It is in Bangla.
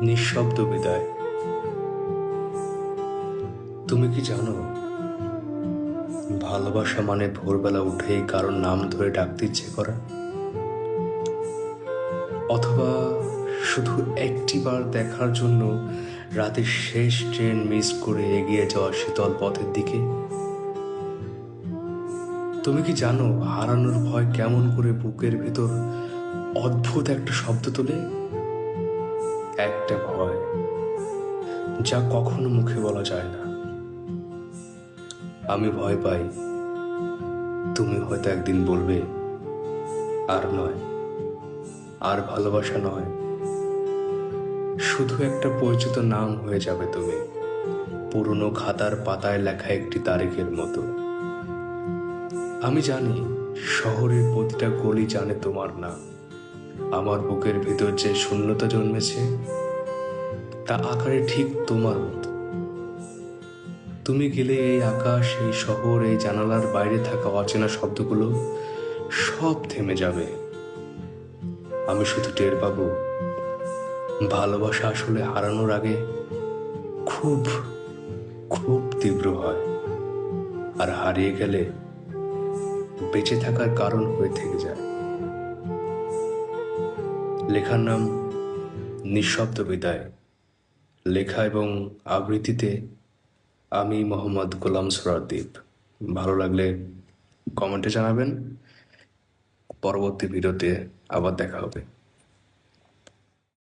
নিঃশব্দ বিদায়। তুমি কি জানো, ভালোবাসা মানে ভোরবেলা উঠেই কারোর নাম ধরে ডাকতে ইচ্ছে করা, অথবা শুধু একটিবার দেখার জন্য রাতের শেষ ট্রেন মিস করে এগিয়ে যাওয়া শীতল পথের দিকে। তুমি কি জানো, হারানোর ভয় কেমন করে বুকের ভেতর অদ্ভুত একটা শব্দ তোলে? একটা ভয় যা কখনো মুখে বলা যায় না। আমি ভয় পাই তুমি হয়তো একদিন বলবে, আর নয়, আর ভালোবাসা নয়, শুধু একটা পরিচিত নাম হয়ে যাবে তুমি, পুরনো খাতার পাতায় লেখা একটি তারিখের মতো। আমি জানি শহরের প্রতিটা গলি জানে তোমার নাম। আমার বুকের ভিতর যে শূন্যতা জন্মেছে তা আকারে ঠিক তোমার মতো। তুমি গেলে এই আকাশ, এই শহর, এই জানালার বাইরে থাকা অচেনা শব্দগুলো সব থেমে যাবে। আমি শুধু টের পাবো ভালোবাসা আসলে হারানোর আগে খুব খুব তীব্র হয়, আর হারিয়ে গেলে বেঁচে থাকার কারণ হয়ে থেকে যায়। লেখার নাম নিঃশব্দ বিদায়। লেখা এবং আবৃত্তিতে আমি মোহাম্মদ গোলাম সোহরাওয়ার্দী। ভালো লাগলে কমেন্টে জানাবেন। পরবর্তী ভিডিওতে আবার দেখা হবে।